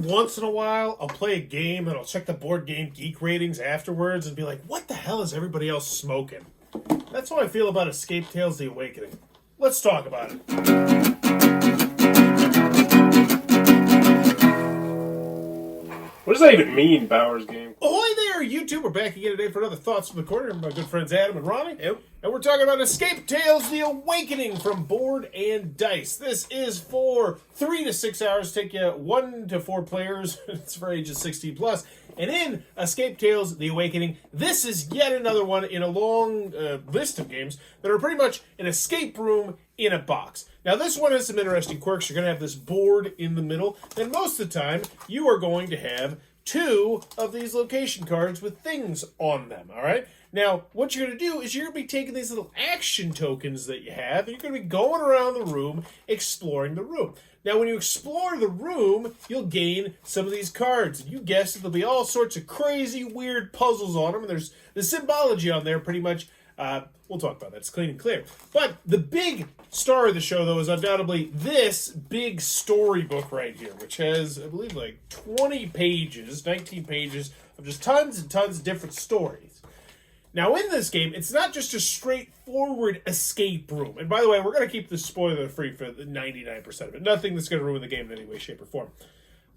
once in a while, I'll play a game and I'll check the Board Game Geek ratings afterwards and be like, what the hell is everybody else smoking? That's how I feel about Escape Tales The Awakening. Let's talk about it. What does that even mean, Bowers Game? Ahoy there, YouTube. We're back again today for another Thoughts from the Corner with my good friends Adam and Ronnie. Yep. And we're talking about Escape Tales The Awakening from Board and Dice. This is for 3 to 6 hours. Take you 1 to 4 players. It's for ages 16 plus. And in Escape Tales The Awakening, this is yet another one in a long list of games that are pretty much an escape room in a box. Now, this one has some interesting quirks. You're going to have this board in the middle. And most of the time, you are going to have 2 of these location cards with things on them, all right? Now, what you're going to do is you're going to be taking these little action tokens that you have, and you're going to be going around the room, exploring the room. Now, when you explore the room, you'll gain some of these cards. You guessed it, there'll be all sorts of crazy, weird puzzles on them, and there's the symbology on there pretty much. We'll talk about that. It's clean and clear. But the big star of the show, though, is undoubtedly this big storybook right here, which has, I believe, like 20 pages, 19 pages of just tons and tons of different stories. Now, in this game, it's not just a straightforward escape room. And by the way, we're going to keep this spoiler-free for 99% of it. Nothing that's going to ruin the game in any way, shape, or form.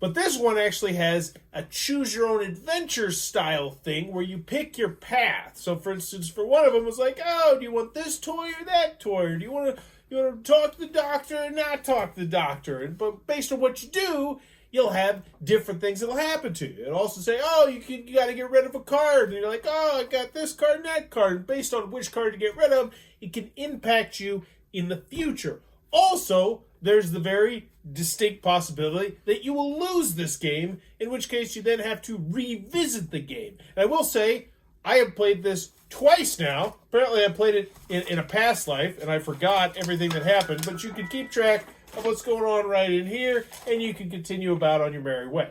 But this one actually has a choose-your-own-adventure style thing where you pick your path. So, for instance, for one of them, it was like, oh, do you want this toy or that toy? Or do you want to talk to the doctor or not talk to the doctor? But based on what you do, you'll have different things that'll happen to you. It'll also say, oh, you got to get rid of a card. And you're like, oh, I got this card and that card. And based on which card to get rid of, it can impact you in the future. Also, there's the very distinct possibility that you will lose this game, in which case you then have to revisit the game. And I will say, I have played this twice now. Apparently I played it in a past life, and I forgot everything that happened, but you can keep track of what's going on right in here, and you can continue about on your merry way.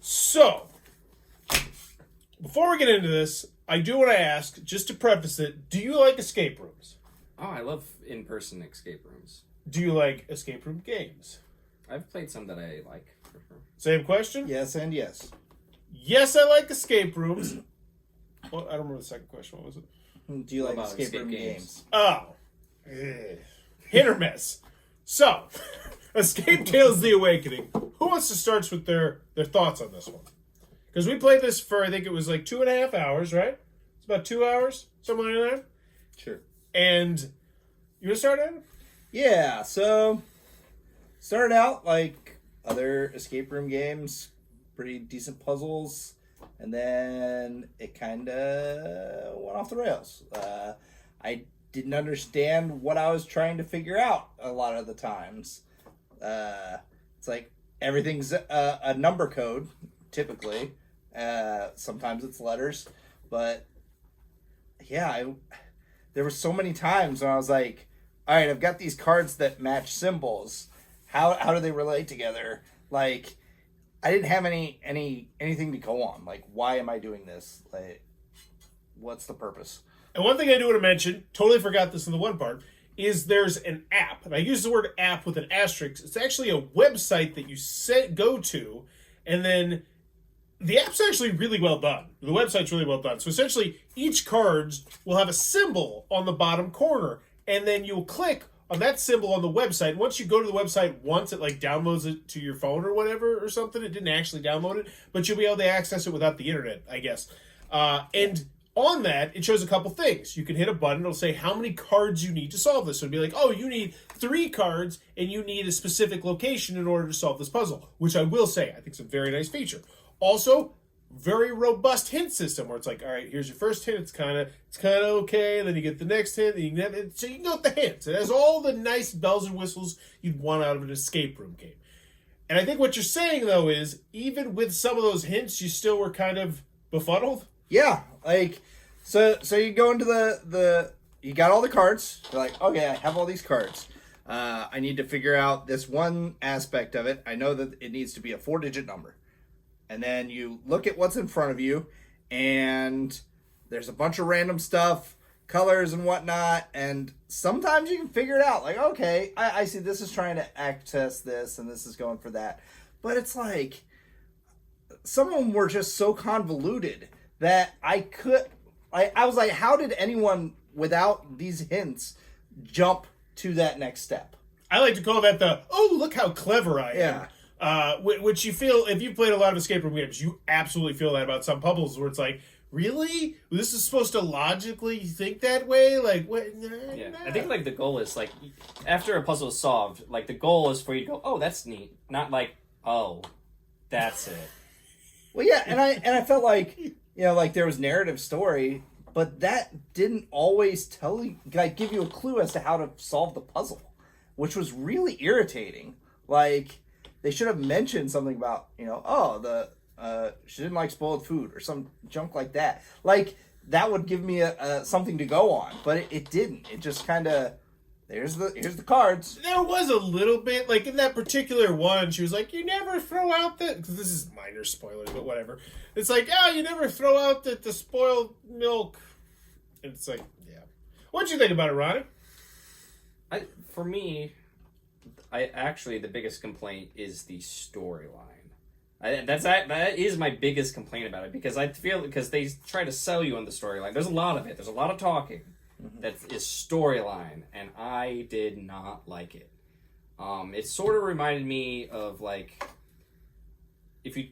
So, before we get into this, I do want to ask, just to preface it, do you like escape rooms? Oh, I love in-person escape rooms. Do you like escape room games? I've played some that I like, for sure. Same question? Yes and yes. Yes, I like escape rooms. Well, I don't remember the second question. What was it? Do you like about escape room games? Oh. Hit or miss. So, Escape Tales The Awakening. Who wants to start with their thoughts on this one? Because we played this for, I think it was like 2.5 hours, right? It's about 2 hours, somewhere in there. Sure. And you want to start, Adam? Yeah, so started out like other escape room games, pretty decent puzzles, and then it kind of went off the rails. I didn't understand what I was trying to figure out a lot of the times. It's like everything's a number code, typically. Sometimes it's letters, but yeah, there were so many times when I was like, all right, I've got these cards that match symbols. How do they relate together? Like, I didn't have anything to go on. Like, why am I doing this? Like, what's the purpose? And one thing I do want to mention, totally forgot this in the one part, is there's an app. And I use the word app with an asterisk. It's actually a website that you go to, and then the app's actually really well done. The website's really well done. So essentially, each card will have a symbol on the bottom corner, and then you'll click on that symbol on the website. Once you go to the website once, it like downloads it to your phone or whatever or something. It didn't actually download it, but you'll be able to access it without the internet, I guess. And on that, it shows a couple things. You can hit a button. It'll say how many cards you need to solve this. So it'll be like, oh, you need 3 cards, and you need a specific location in order to solve this puzzle, which I will say, I think is a very nice feature. Also, very robust hint system where it's like, all right, here's your first hint. It's kind of okay. And then you get the next hint. And you can have it, so you can go with the hints. It has all the nice bells and whistles you'd want out of an escape room game. And I think what you're saying, though, is even with some of those hints, you still were kind of befuddled. Yeah, like, so you go into you got all the cards. You're like, okay, I have all these cards. I need to figure out this one aspect of it. I know that it needs to be a 4-digit number. And then you look at what's in front of you, and there's a bunch of random stuff, colors and whatnot, and sometimes you can figure it out. Like, okay, I see this is trying to access this, and this is going for that. But it's like, some of them were just so convoluted that I was like, how did anyone without these hints jump to that next step? I like to call that the, oh, look how clever I am. Which you feel, if you've played a lot of escape room games, you absolutely feel that about some puzzles where it's like, really? This is supposed to logically think that way? Like, what? Nah. I think like the goal is like after a puzzle is solved, like the goal is for you to go, oh, that's neat, not like, oh, that's it. Well, yeah, and I felt like, you know, like there was narrative story, but that didn't always tell you, like, give you a clue as to how to solve the puzzle, which was really irritating. Like, they should have mentioned something about, you know, she didn't like spoiled food or some junk like that. Like, that would give me a something to go on, but it didn't. It just kind of, here's the cards. There was a little bit, like in that particular one, she was like, you never throw out the, because this is minor spoilers, but whatever. It's like, oh, you never throw out the spoiled milk. And it's like, yeah. What'd you think about it, Ronnie? For me, actually the biggest complaint is the storyline. That is my biggest complaint about it, because I feel because they try to sell you on the storyline. There's a lot of it. There's a lot of talking that is storyline, and I did not like it. It sort of reminded me of like if you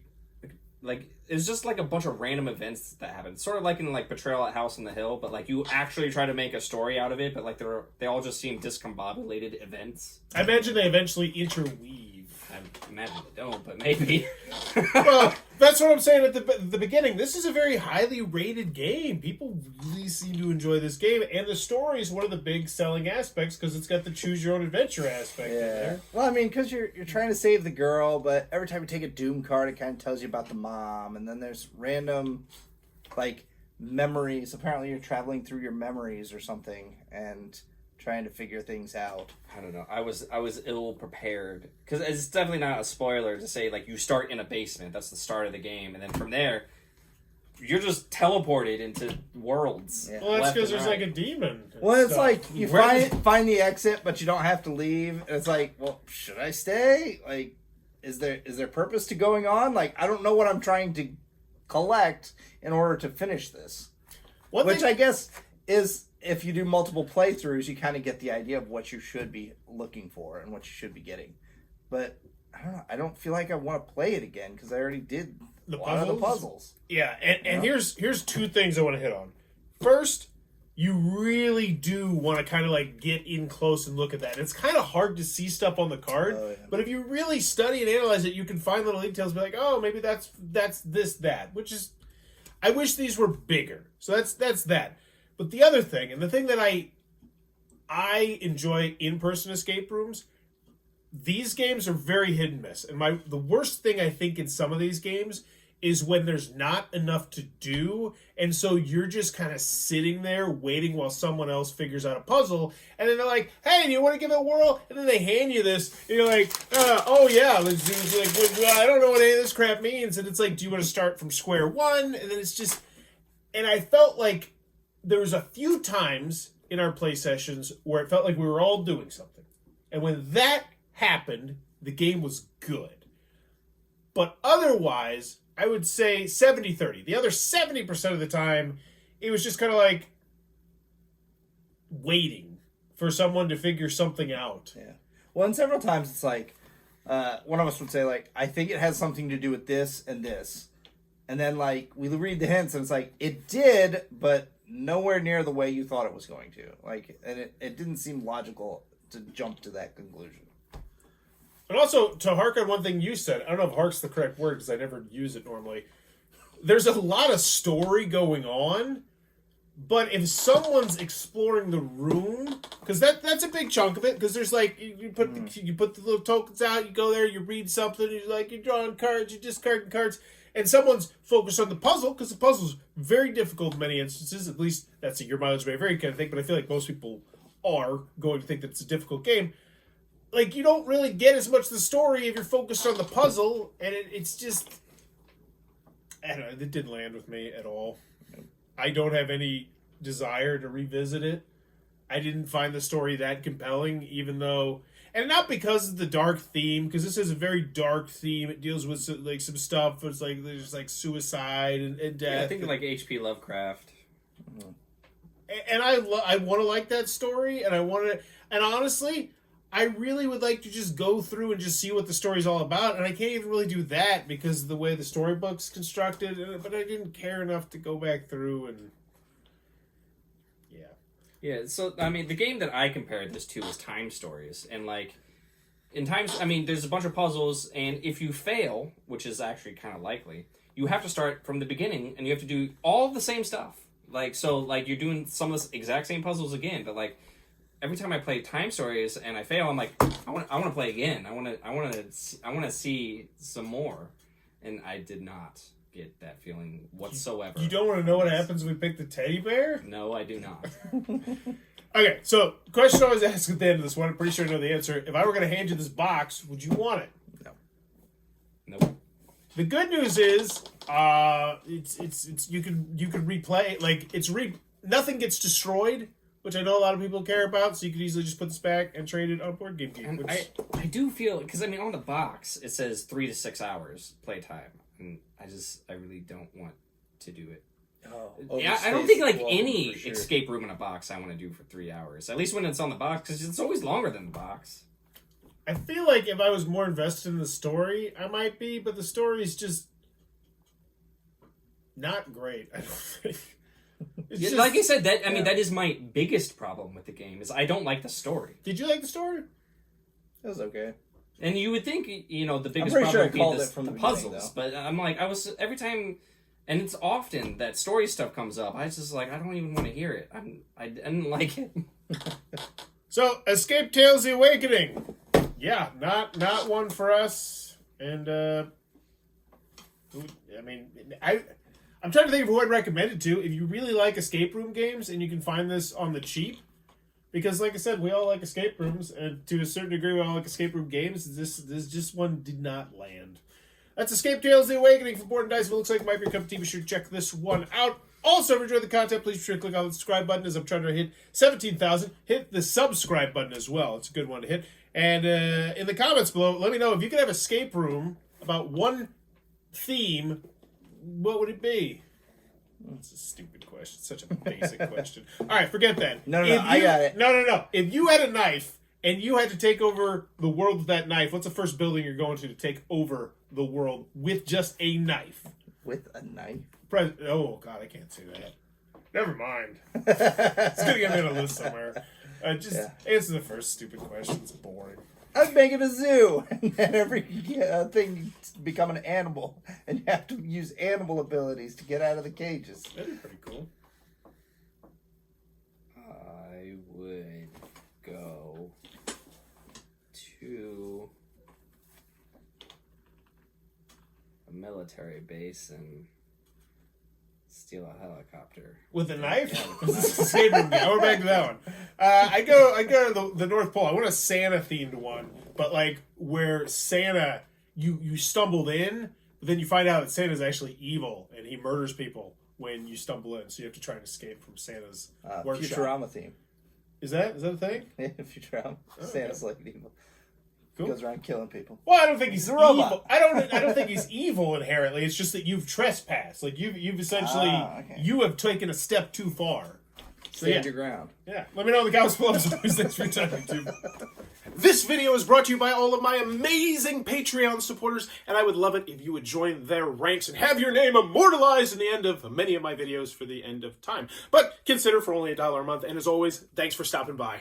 like it's just like a bunch of random events that happen. Sort of like in like Betrayal at House on the Hill, but like you actually try to make a story out of it, but like they all just seem discombobulated events. I imagine they eventually interweave. I imagine they don't, but maybe. Well, that's what I'm saying at the beginning. This is a very highly rated game. People really seem to enjoy this game, and the story is one of the big selling aspects because it's got the choose your own adventure aspect in there. Well, I mean, because you're trying to save the girl, but every time you take a Doom card, it kind of tells you about the mom, and then there's random, like, memories. Apparently, you're traveling through your memories or something, and trying to figure things out. I don't know. I was ill prepared because it's definitely not a spoiler to say like you start in a basement. That's the start of the game, and then from there, you're just teleported into worlds. Yeah. Well, that's because there's like a demon. Well, it's like you find the exit, but you don't have to leave. And it's like, well, should I stay? Like, is there purpose to going on? Like, I don't know what I'm trying to collect in order to finish this. Which I guess is, if you do multiple playthroughs, you kind of get the idea of what you should be looking for and what you should be getting. But I don't know. I don't feel like I want to play it again because I already did a lot of the puzzles. Yeah, and here's two things I want to hit on. First, you really do want to kind of like get in close and look at that. It's kind of hard to see stuff on the card, but if you really study and analyze it, you can find little details. Be like, oh, maybe that's this, that. Which is, I wish these were bigger. So that's that. But the other thing, and the thing that I enjoy in-person escape rooms, these games are very hit and miss. And the worst thing I think in some of these games is when there's not enough to do, and so you're just kind of sitting there waiting while someone else figures out a puzzle, and then they're like, hey, do you want to give it a whirl? And then they hand you this, and you're like, oh yeah, let's do this. Like, I don't know what any of this crap means. And it's like, do you want to start from square one? And then it's just, and I felt like there was a few times in our play sessions where it felt like we were all doing something. And when that happened, the game was good. But otherwise, I would say 70-30. The other 70% of the time, it was just kind of like waiting for someone to figure something out. Yeah. Well, and several times it's like, one of us would say, like, I think it has something to do with this and this. And then, like, we read the hints and it's like, it did, but nowhere near the way you thought it was going to. Like, and it didn't seem logical to jump to that conclusion. And also, to hark on one thing you said, I don't know if hark's the correct word because I never use it normally. There's a lot of story going on, but if someone's exploring the room, because that's a big chunk of it, because there's like, you put the little tokens out, you go there, you read something, you're drawing cards, you're discarding cards, and someone's focused on the puzzle, because the puzzle's very difficult in many instances, at least that's a your mileage may vary kind of thing, but I feel like most people are going to think that it's a difficult game. Like, you don't really get as much of the story if you're focused on the puzzle, and it's just, I don't know, it didn't land with me at all. I don't have any desire to revisit it. I didn't find the story that compelling, even though, And not because of the dark theme, because this is a very dark theme. It deals with some stuff. It's like there's like suicide and death. Yeah, I think like H.P. Lovecraft. And I want to like that story, and and honestly, I really would like to just go through and just see what the story's all about. And I can't even really do that because of the way the storybook's constructed. But I didn't care enough to go back through and. Yeah, so, I mean, the game that I compared this to was Time Stories. And, like, in Times, I mean, there's a bunch of puzzles, and if you fail, which is actually kind of likely, you have to start from the beginning, and you have to do all the same stuff. Like, so, like, you're doing some of the exact same puzzles again, but, like, every time I play Time Stories and I fail, I'm like, I want to play again. I want to see some more. And I did not get that feeling whatsoever. You don't want to know what happens when we pick the teddy bear? No, I do not. Okay, so question I always ask at the end of this one, I'm pretty sure I know the answer. If I were going to hand you this box, would you want it? No. Nope. The good news is, it's you can replay, like nothing gets destroyed, which I know a lot of people care about. So you could easily just put this back and trade it on Board Game Geek. And Which... I do feel, because I mean on the box it says 3 to 6 hours playtime, and I really don't want to do it. Yeah, I don't think like any escape room in a box I want to do for 3 hours. At least when it's on the box, because it's always longer than the box. I feel like if I was more invested in the story, I might be, but the story is just not great. I don't think. Just, like I said, that that is my biggest problem with the game is I don't like the story. Did you like the story? It was okay. And you would think, the biggest I'm pretty problem sure I would be called it from the puzzles, but I'm like, every time, and it's often that story stuff comes up, I was just like, I don't even want to hear it. I didn't like it. So, Escape Tales: The Awakening. Yeah, not one for us. And I'm trying to think of who I'd recommend it to. If you really like escape room games, and you can find this on the cheap. Because, like I said, we all like escape rooms, and to a certain degree, we all like escape room games. This just one did not land. That's Escape Tales: The Awakening from Board and Dice. If it looks like it might be your cup of tea, be sure to check this one out. Also, if you enjoyed the content, please be sure to click on the subscribe button as I'm trying to hit 17,000. Hit the subscribe button as well. It's a good one to hit. And in the comments below, let me know if you could have an escape room about one theme, what would it be? That's a stupid question. Such a basic question. All right, forget that. No, I got it. No. If you had a knife and you had to take over the world with that knife, what's the first building you're going to take over the world with just a knife? With a knife? Oh, God, I can't say that. Never mind. It's going to get me on a list somewhere. Answer the first stupid question. It's boring. I'd make it a zoo, and every thing become an animal, and you have to use animal abilities to get out of the cages. That'd be pretty cool. I would go to a military base and steal a helicopter. With a knife? Escape room game. We're back to that one. I go to the North Pole. I want a Santa-themed one, but like where Santa, you stumbled in, but then you find out that Santa's actually evil, and he murders people when you stumble in, so you have to try and escape from Santa's workshop. Futurama theme. Is that a thing? Yeah, Futurama. Santa's like evil. Cool. Goes around killing people. Well, I don't think he's a robot. evil. I don't think he's evil inherently. It's just that you've trespassed. Like you've essentially you have taken a step too far. So, Stand your ground. Yeah. Let me know in the comments below. Thanks for your time, YouTube. This video is brought to you by all of my amazing Patreon supporters, and I would love it if you would join their ranks and have your name immortalized in the end of many of my videos for the end of time. But consider for only $1 a month, and as always, thanks for stopping by.